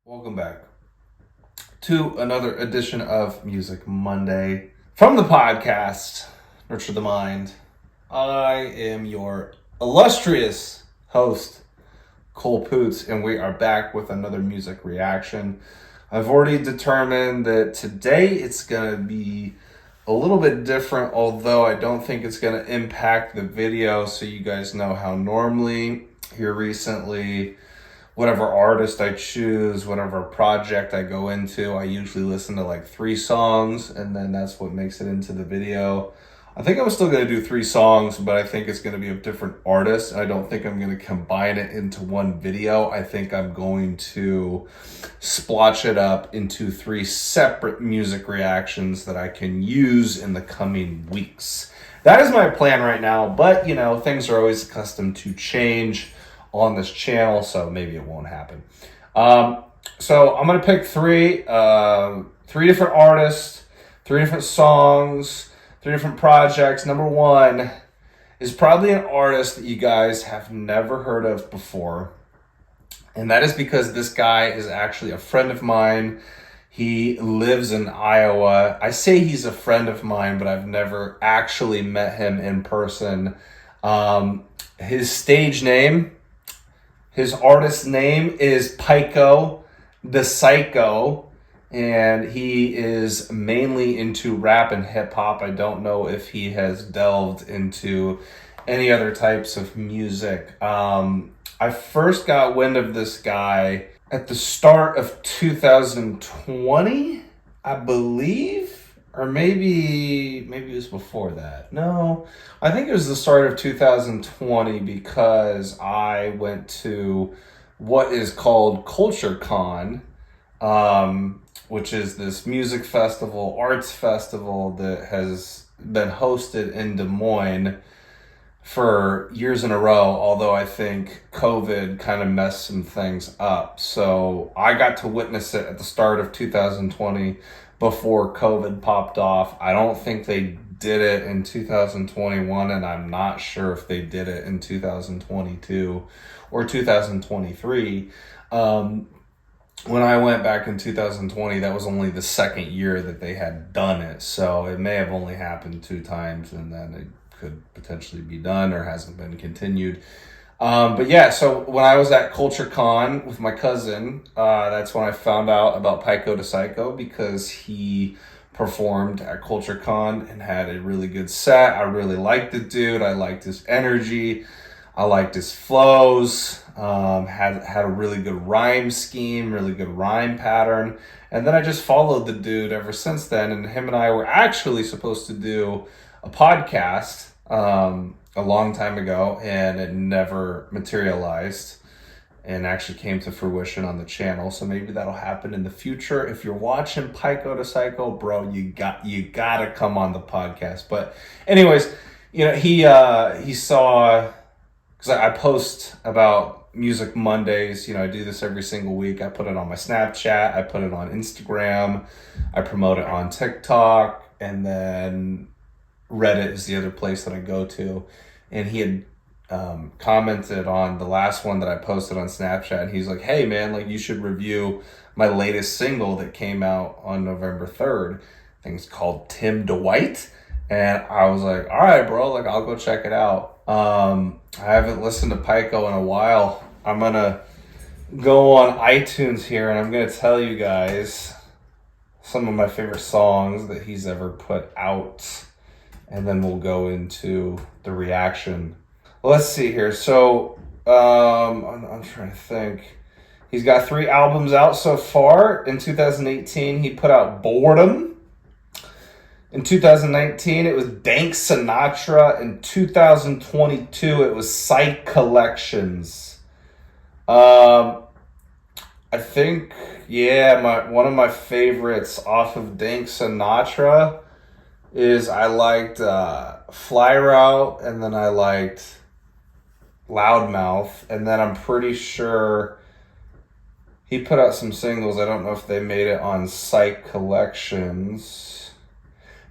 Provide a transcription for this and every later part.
Welcome back to another edition of Music Monday from the podcast, Nurture the Mind. I am your illustrious host, Cole Poots, and we are back with another music reaction. I've already determined that today it's going to be a little bit different, although I don't think it's going to impact the video, so you guys know how normally here recently, whatever artist I choose, whatever project I go into, I usually listen to like 3 songs, and then that's what makes it into the video. I think I'm still going to do 3 songs, but I think it's going to be a different artist. I don't think I'm going to combine it into one video. I think I'm going to splotch it up into 3 separate music reactions that I can use in the coming weeks. That is my plan right now, but you know, things are always accustomed to change on this channel, so maybe it won't happen. So I'm gonna pick 3 different artists, 3 different songs, 3 different projects. Number 1 is probably an artist that you guys have never heard of before, and that is because this guy is actually a friend of mine. He lives in Iowa. I say he's a friend of mine, but I've never actually met him in person. His stage name, his artist name is Pyko Da Syko, and he is mainly into rap and hip hop. I don't know if he has delved into any other types of music. I first got wind of this guy at the start of 2020, I believe. Or maybe it was before that. No, I think it was the start of 2020 because I went to what is called Culture Con, which is this music festival, arts festival that has been hosted in Des Moines for years in a row, although I think COVID kind of messed some things up. So I got to witness it at the start of 2020 before COVID popped off. I don't think they did it in 2021, and I'm not sure if they did it in 2022 or 2023. When I went back in 2020, that was only the second year that they had done it. So it may have only happened 2 times, and then it could potentially be done or hasn't been continued. But yeah, so when I was at Culture Con with my cousin, that's when I found out about Pyko Da Syko, because he performed at Culture Con and had a really good set. I really liked the dude. I liked his energy. I liked his flows. Had a really good rhyme scheme, really good rhyme pattern. And then I just followed the dude ever since then. And him and I were actually supposed to do a podcast a long time ago, and it never materialized and actually came to fruition on the channel. So maybe that'll happen in the future. If you're watching Pyko Da Syko, bro, you gotta come on the podcast. But anyways, you know, he saw, because I post about Music Mondays. You know, I do this every single week. I put it on my Snapchat, I put it on Instagram, I promote it on TikTok, and then Reddit is the other place that I go to. And he had commented on the last one that I posted on Snapchat, and he's like, hey man, like, you should review my latest single that came out on November 3rd. I think it's called Dwight. And I was like, all right, bro, like, I'll go check it out. I haven't listened to Pyko in a while. I'm gonna go on iTunes here, and I'm gonna tell you guys some of my favorite songs that he's ever put out, and then we'll go into the reaction. Let's see here. So I'm trying to think. He's got 3 albums out so far. In 2018, he put out Boredom. In 2019, it was Dank Sinatra. In 2022, it was Psych Collections. I think, yeah, one of my favorites off of Dank Sinatra is I liked Fly Route, and then I liked Loudmouth, and then I'm pretty sure he put out some singles. I don't know if they made it on Psych Collections.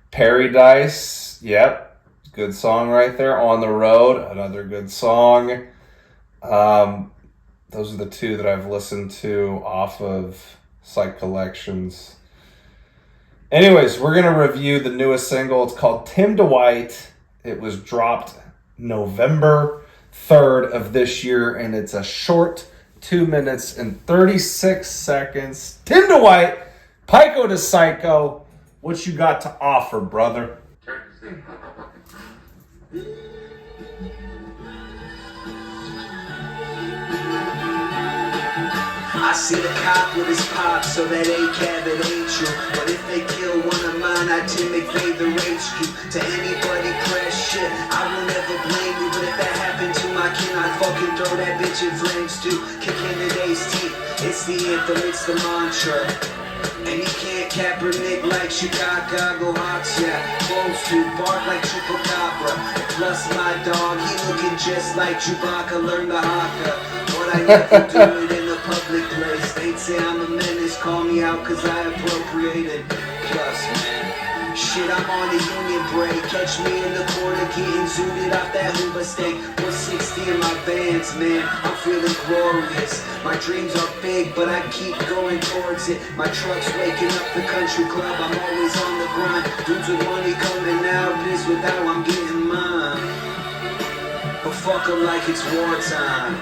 Paradise, yep, good song right there. On the Road, another good song. Those are the two that I've listened to off of Psych Collections. Anyways, we're going to review the newest single. It's called Tim Dwight. It was dropped November 3rd of this year, and it's a short 2 minutes and 36 seconds. Tim Dwight, Pyko Da Syko, what you got to offer, brother? I see the cop with his pop, so that A-cab it ain't true. But if they kill one of mine, I Tim McVeigh the HQ. To anybody crash shit, I will never blame you. But if that happened to my kin, I'd fucking throw that bitch in flames too. Kick in today's teeth, it's the anthem, it's the mantra. And you can't Kaepernick like Chicago Hawks, yeah. Close to bark like Chupacabra. Plus my dog, he looking just like Chewbacca, learn the haka. But I never do it in a public place. They'd say I'm a menace, call me out cause I appropriated. Plus, man, shit, I'm on a union break. Catch me in the corner getting zooted off that Hoover steak. 160 in my Vans, man, I'm feeling glorious. My dreams are big, but I keep going towards it. My truck's waking up the country club, I'm always on the grind. Dudes with money coming out, pissed with how I'm getting mine. But fuck 'em like it's wartime.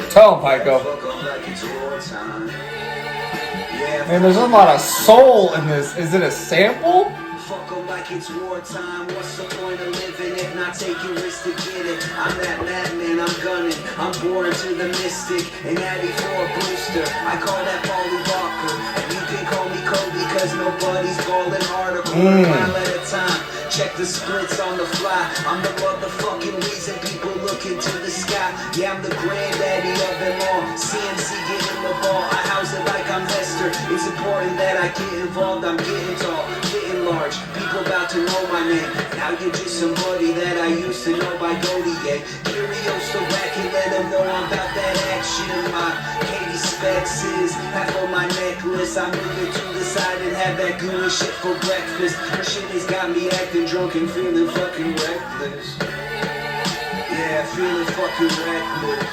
Tell him, Pyko. Fuck 'em like it's wartime. Yeah, Man, there's a lot of soul in this. Is it a sample? fuck 'em like it's wartime. What's the point of living if not taking risks to get it? I'm that madman, I'm gunning. I'm born to the mystic. An Addy for a booster. I call that Paulie Walker. And you can call me Kobe, cause nobody's balling harder. Quarter mile at a time. Check the splits on the fly. I'm the motherfucking reason people look into the sky. Yeah, I'm the granddaddy of them all. CMC getting the ball. I house it like I'm Hester. It's important that I get involved. I'm getting tall, getting large. People about to know my name. Now you're just somebody that I used to know by Godier. Curious to rack and let them know I'm about that action. My Katie Specs is half of my necklace. I move it to the side and have that gooey shit for breakfast. Her shit has got me acting drunk and feeling fucking reckless. Yeah, feeling fucking reckless.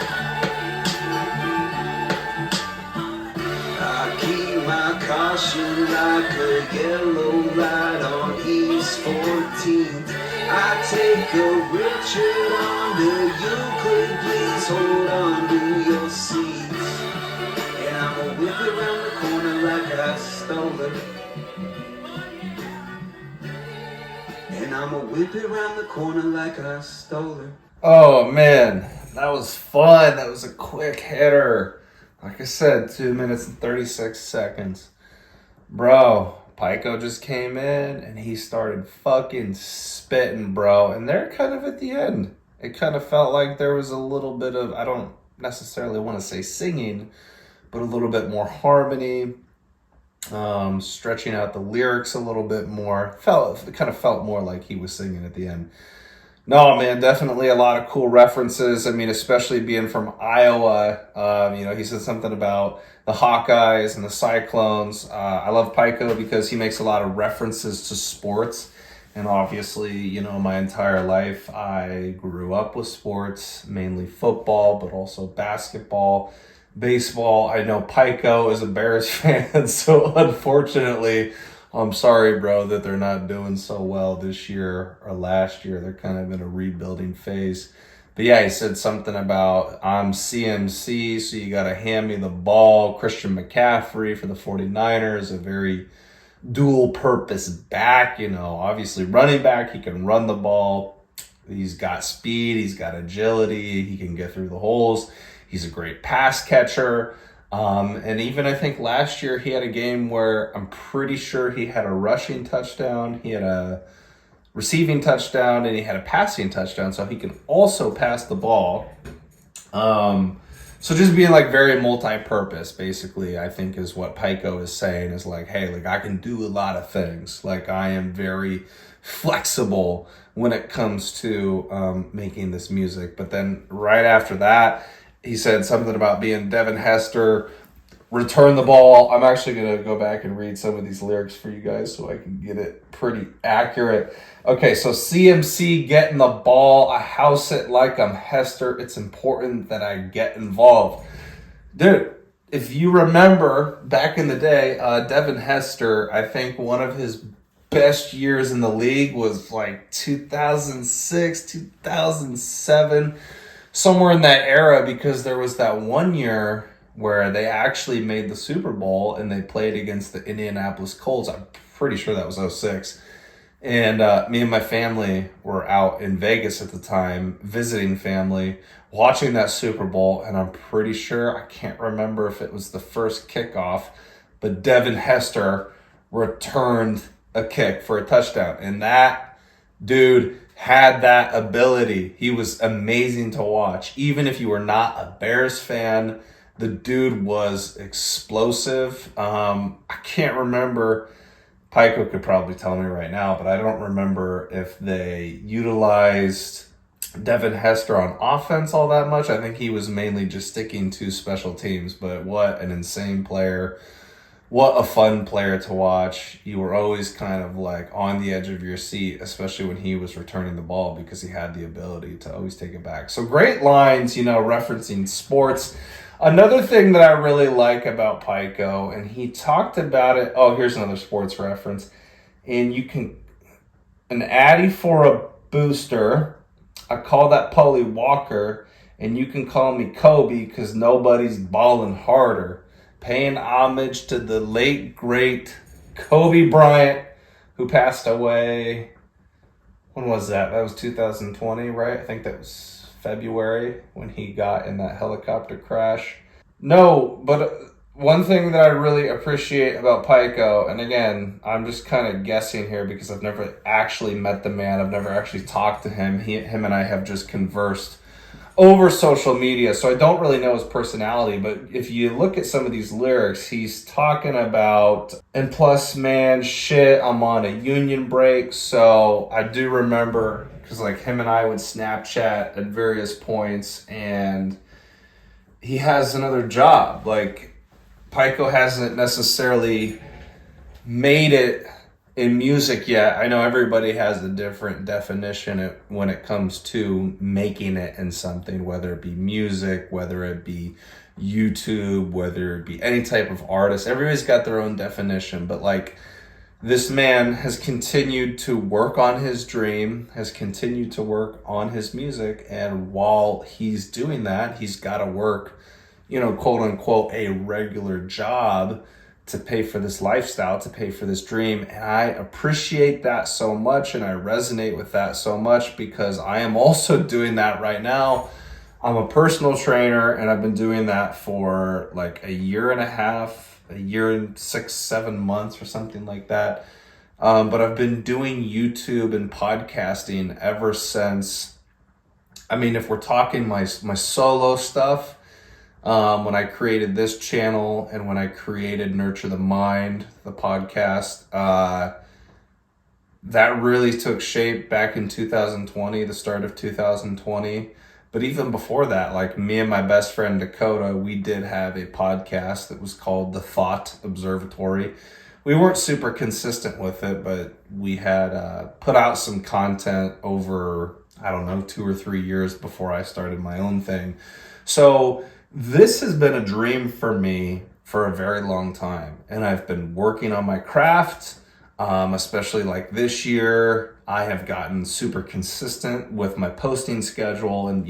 I keep my caution like a yellow light on East 14th. I take a Richard on the Euclid, please hold on to your seats. And I'ma whip it around the corner like I stole it. And I'ma whip it around the corner like I stole it. Oh, man. That was fun. That was a quick hitter. Like I said, 2 minutes and 36 seconds. Bro, Pyko just came in and he started fucking spitting, bro. And they're kind of at the end. It kind of felt like there was a little bit of, I don't necessarily want to say singing, but a little bit more harmony, stretching out the lyrics a little bit more. It kind of felt more like he was singing at the end. No, man, definitely a lot of cool references. I mean, especially being from Iowa. He said something about the Hawkeyes and the Cyclones. I love Pyko because he makes a lot of references to sports. And obviously, my entire life, I grew up with sports, mainly football, but also basketball, baseball. I know Pyko is a Bears fan, so unfortunately, I'm sorry, bro, that they're not doing so well this year or last year. They're kind of in a rebuilding phase. But yeah, he said something about, I'm CMC, so you got to hand me the ball. Christian McCaffrey for the 49ers, a very dual-purpose back, obviously running back. He can run the ball. He's got speed. He's got agility. He can get through the holes. He's a great pass catcher. And even I think last year he had a game where I'm pretty sure he had a rushing touchdown, he had a receiving touchdown, and he had a passing touchdown. So he can also pass the ball. So just being like very multi-purpose, basically, I think is what Pyko is saying is like, hey, like I can do a lot of things. Like I am very flexible when it comes to making this music. But then right after that, he said something about being Devin Hester, return the ball. I'm actually going to go back and read some of these lyrics for you guys so I can get it pretty accurate. Okay, so CMC getting the ball. I house it like I'm Hester. It's important that I get involved. Dude, if you remember back in the day, Devin Hester, I think one of his best years in the league was like 2006, 2007, somewhere in that era, because there was that one year where they actually made the Super Bowl and they played against the Indianapolis Colts. I'm pretty sure that was '06. And me and my family were out in Vegas at the time, visiting family, watching that Super Bowl. And I'm pretty sure, I can't remember if it was the first kickoff, but Devin Hester returned a kick for a touchdown. And that dude had that ability. He was amazing to watch. Even if you were not a Bears fan, the dude was explosive. I can't remember. Pyko could probably tell me right now, but I don't remember if they utilized Devin Hester on offense all that much. I think he was mainly just sticking to special teams, but what an insane player. What a fun player to watch. You were always kind of like on the edge of your seat, especially when he was returning the ball, because he had the ability to always take it back. So great lines, referencing sports. Another thing that I really like about Pyko, and he talked about it. Oh, here's another sports reference. And an Addy for a booster. I call that Polly Walker, and you can call me Kobe because nobody's balling harder. Paying homage to the late, great Kobe Bryant, who passed away. When was that? That was 2020, right? I think that was February when he got in that helicopter crash. No, but one thing that I really appreciate about Pyko, and again, I'm just kind of guessing here because I've never actually met the man. I've never actually talked to him. Him and I have just conversed over social media, so I don't really know his personality. But if you look at some of these lyrics, he's talking about, and plus, man, shit, I'm on a union break. So I do remember, because like him and I would Snapchat at various points, and he has another job. Like, Pyko hasn't necessarily made it in music yet. I know everybody has a different definition when it comes to making it in something, whether it be music, whether it be YouTube, whether it be any type of artist. Everybody's got their own definition, but like, this man has continued to work on his dream, has continued to work on his music, and while he's doing that, he's got to work, quote unquote, a regular job to pay for this lifestyle, to pay for this dream. And I appreciate that so much, and I resonate with that so much, because I am also doing that right now. I'm a personal trainer, and I've been doing that for like a year and a half, a year and 6-7 months or something like that. But I've been doing YouTube and podcasting ever since. I mean, if we're talking my solo stuff, when I created this channel and when I created Nurture the Mind, the podcast, that really took shape back in 2020, the start of 2020. But even before that, like me and my best friend Dakota, we did have a podcast that was called The Thought Observatory. We weren't super consistent with it, but we had put out some content over, 2 or 3 years before I started my own thing. So this has been a dream for me for a very long time, and I've been working on my craft, especially like this year. I have gotten super consistent with my posting schedule, and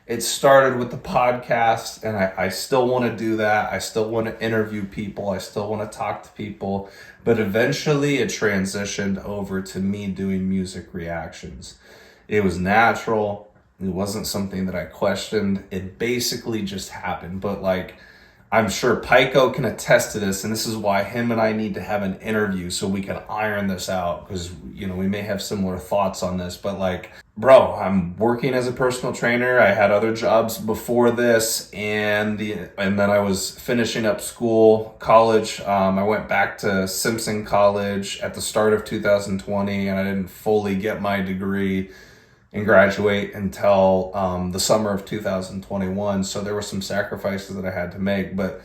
it started with the podcast, and I still want to do that. I still want to interview people. I still want to talk to people, but eventually it transitioned over to me doing music reactions. It was natural. It wasn't something that I questioned. It basically just happened. But like, I'm sure Pyko can attest to this, and this is why him and I need to have an interview so we can iron this out, because we may have similar thoughts on this. But like, bro, I'm working as a personal trainer. I had other jobs before this, and then I was finishing up college. I went back to Simpson College at the start of 2020, and I didn't fully get my degree and graduate until the summer of 2021. So there were some sacrifices that I had to make, but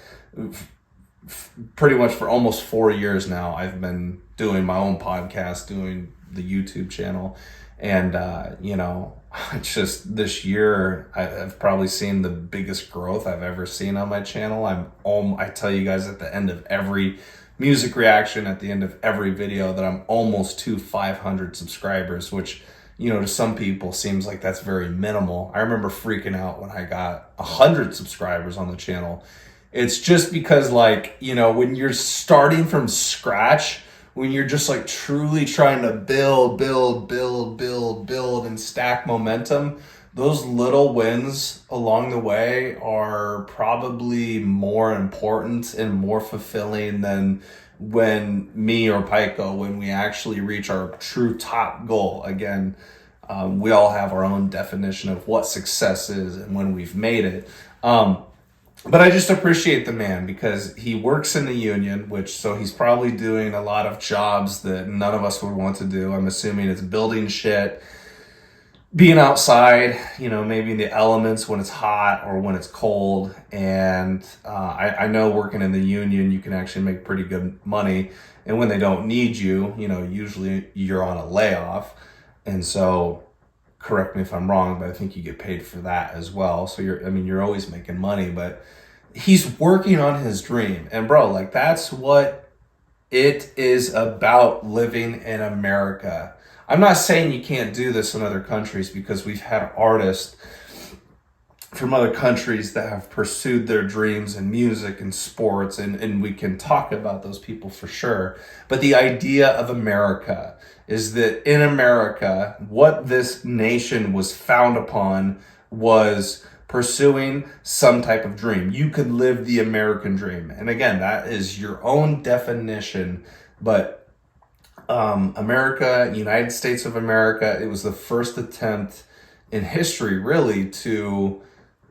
pretty much for almost 4 years now, I've been doing my own podcast, doing the YouTube channel. And, it's just this year, I've probably seen the biggest growth I've ever seen on my channel. I tell you guys at the end of every music reaction, at the end of every video, that I'm almost to 500 subscribers, which, to some people seems like that's very minimal. I remember freaking out when I got 100 subscribers on the channel. It's just because, when you're starting from scratch, when you're just truly trying to build and stack momentum, those little wins along the way are probably more important and more fulfilling than when me or Pyko, when we actually reach our true top goal. Again, we all have our own definition of what success is and when we've made it. But I just appreciate the man because he works in the union, so he's probably doing a lot of jobs that none of us would want to do. I'm assuming it's building shit, being outside, maybe in the elements when it's hot or when it's cold. And I know working in the union, you can actually make pretty good money. And when they don't need you, usually you're on a layoff. And so, correct me if I'm wrong, but I think you get paid for that as well. So you're always making money, but he's working on his dream. And bro, that's what it is about, living in America. I'm not saying you can't do this in other countries, because we've had artists from other countries that have pursued their dreams in music and sports, and we can talk about those people for sure. But the idea of America is that in America, what this nation was found upon was pursuing some type of dream. You could live the American dream. And again, that is your own definition, but America, United States of America, it was the first attempt in history, really, to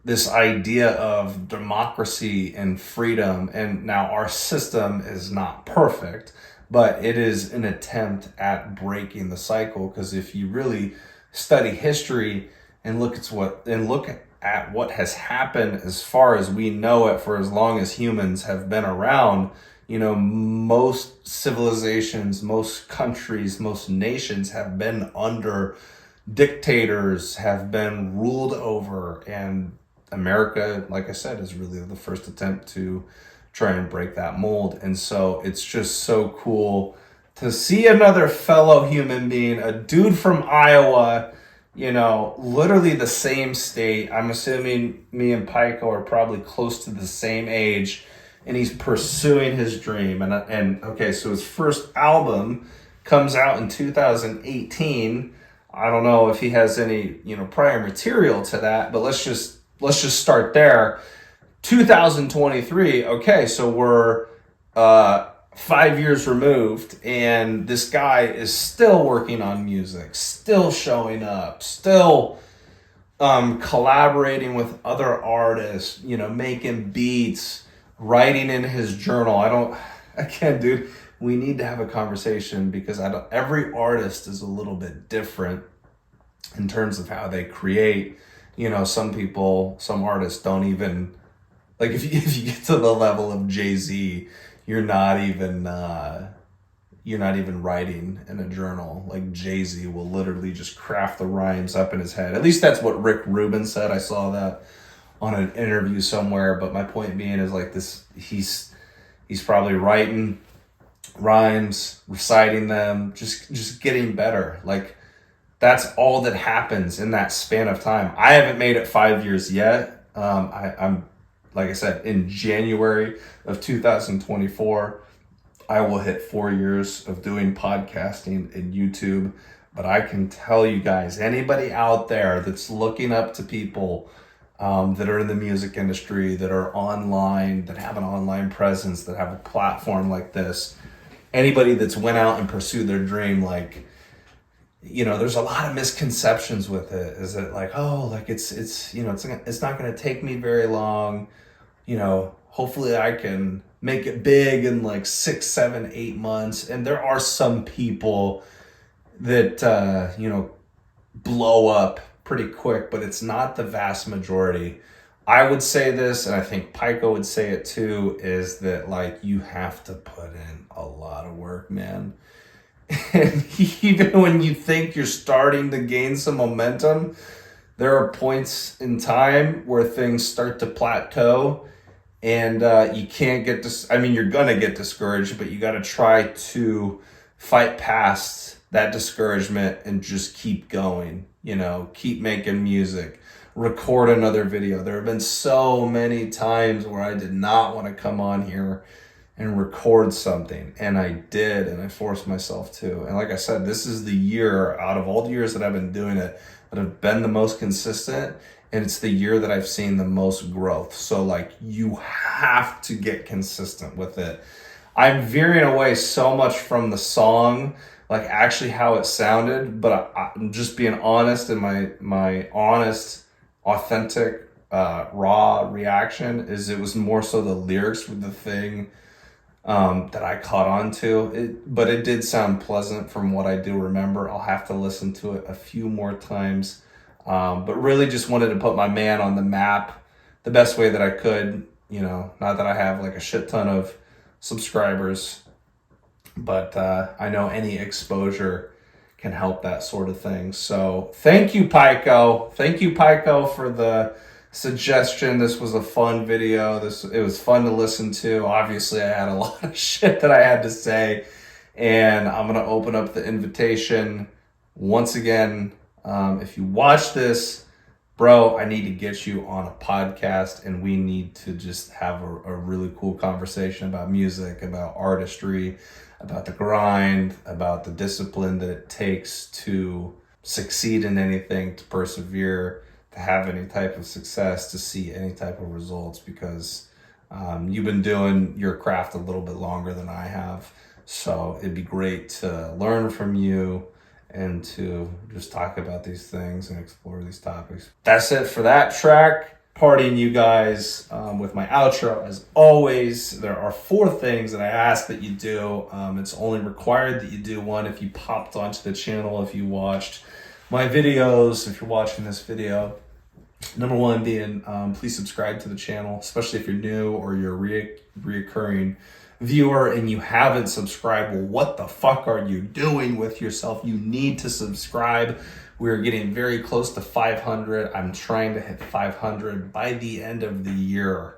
this idea of democracy and freedom. And now our system is not perfect, but it is an attempt at breaking the cycle. Because if you really study history and look at what has happened as far as we know it, for as long as humans have been around, most civilizations, most countries, most nations have been under dictators, have been ruled over, and America, like I said, is really the first attempt to try and break that mold. And so it's just so cool to see another fellow human being, a dude from Iowa, literally the same state. I'm assuming me and Pyko are probably close to the same age, and he's pursuing his dream. And okay, so his first album comes out in 2018. I don't know if he has any, prior material to that, but let's just start there. 2023. Okay, so we're 5 years removed, and this guy is still working on music, still showing up, still collaborating with other artists, making beats, writing in his journal. Dude, we need to have a conversation, because every artist is a little bit different in terms of how they create. Some artists don't even, if you get to the level of Jay-Z, you're not even writing in a journal. Like, Jay-Z will literally just craft the rhymes up in his head. At least that's what Rick Rubin said. I saw that on an interview somewhere. But my point being is he's probably writing rhymes, reciting them, just getting better. That's all that happens in that span of time. I haven't made it 5 years yet. I'm like I said, in January of 2024, I will hit 4 years of doing podcasting and YouTube. But I can tell you guys, anybody out there that's looking up to people that are in the music industry, that are online, that have an online presence, that have a platform like this, anybody that's went out and pursued their dream, there's a lot of misconceptions with it. Is it it's not going to take me very long. Hopefully I can make it big in 6, 7, 8 months. And there are some people that, blow up pretty quick, but it's not the vast majority. I would say this, and I think Pyko would say it too, is that you have to put in a lot of work, man. And even when you think you're starting to gain some momentum, there are points in time where things start to plateau, and you can't get I mean, you're gonna get discouraged, but you got to try to fight past that discouragement and just keep going. Keep making music, record another video. There have been so many times where I did not want to come on here and record something, and I did, and I forced myself to. And like I said, this is the year out of all the years that I've been doing it that have been the most consistent, and it's the year that I've seen the most growth. So like, you have to get consistent with it. I'm veering away so much from the song, like actually how it sounded, but I'm just being honest, and my honest, authentic, raw reaction is it was more so the lyrics were the thing that I caught on to. But it did sound pleasant from what I do remember. I'll have to listen to it a few more times. But really just wanted to put my man on the map the best way that I could. Not that I have like a shit ton of subscribers, but I know any exposure can help that sort of thing. So thank you, Pyko. Thank you, Pyko, for the suggestion. This was a fun video. It was fun to listen to. Obviously, I had a lot of shit that I had to say, and I'm gonna open up the invitation once again. If you watch this, bro, I need to get you on a podcast, and we need to just have a really cool conversation about music, about artistry, about the grind, about the discipline that it takes to succeed in anything, to persevere, to have any type of success, to see any type of results, because you've been doing your craft a little bit longer than I have. So it'd be great to learn from you and to just talk about these things and explore these topics. That's it for that track. Partying, you guys, with my outro. As always, there are 4 things that I ask that you do. It's only required that you do one if you popped onto the channel, if you watched my videos, if you're watching this video. Number 1 being, please subscribe to the channel, especially if you're new or you're a reoccurring viewer and you haven't subscribed. Well, what the fuck are you doing with yourself? You need to subscribe. We're getting very close to 500. I'm trying to hit 500 by the end of the year.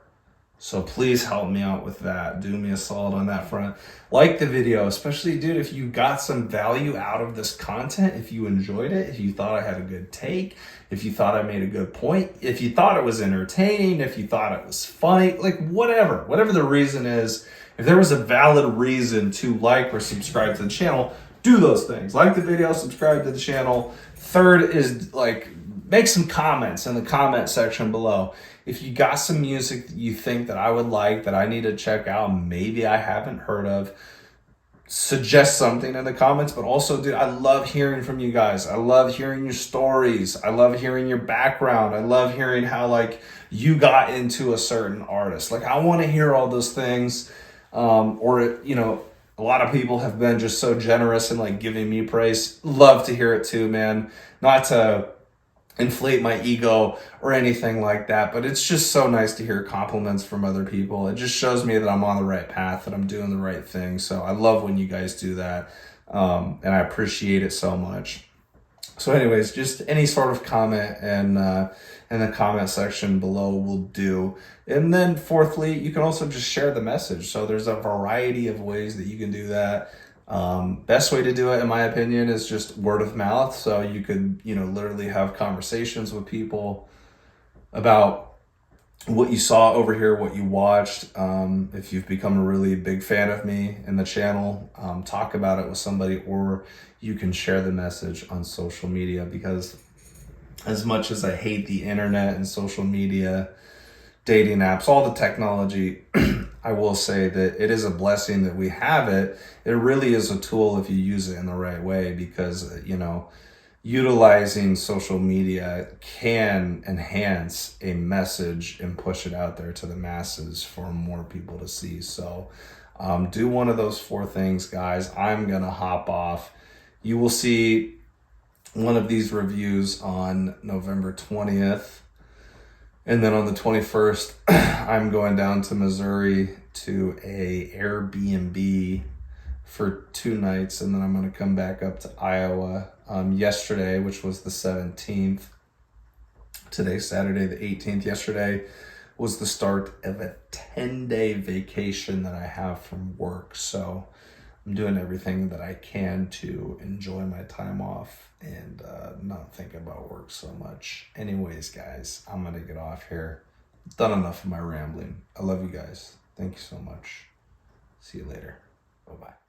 So please help me out with that. Do me a solid on that front. Like the video, especially, dude, if you got some value out of this content, if you enjoyed it, if you thought I had a good take, if you thought I made a good point, if you thought it was entertaining, if you thought it was funny, like whatever the reason is, if there was a valid reason to like or subscribe to the channel, do those things. Like the video, subscribe to the channel. Third is like, make some comments in the comment section below. If you got some music that you think that I would like, that I need to check out, maybe I haven't heard of, suggest something in the comments. But also, dude, I love hearing from you guys. I love hearing your stories. I love hearing your background. I love hearing how like you got into a certain artist. Like, I want to hear all those things. A lot of people have been just so generous and like giving me praise. Love to hear it too, man. Not to inflate my ego or anything like that, but it's just so nice to hear compliments from other people. It just shows me that I'm on the right path, that I'm doing the right thing. So I love when you guys do that, and I appreciate it so much. So anyways, just any sort of comment and in the comment section below will do. And then fourthly, you can also just share the message. So there's a variety of ways that you can do that. Best way to do it, in my opinion, is just word of mouth. So you could, literally have conversations with people about what you saw over here, what you watched. If you've become a really big fan of me and the channel, talk about it with somebody, or you can share the message on social media, because as much as I hate the internet and social media, dating apps, all the technology, I will say that it is a blessing that we have it. It really is a tool if you use it in the right way, because, utilizing social media can enhance a message and push it out there to the masses for more people to see. So do one of those 4 things, guys. I'm going to hop off. You will see one of these reviews on November 20th. And then on the 21st, I'm going down to Missouri to a Airbnb for 2 nights, and then I'm going to come back up to Iowa yesterday, which was the 17th. Today's Saturday, the 18th. Yesterday was the start of a 10-day vacation that I have from work. So I'm doing everything that I can to enjoy my time off and not think about work so much. Anyways, guys, I'm going to get off here. Done enough of my rambling. I love you guys. Thank you so much. See you later. Bye-bye.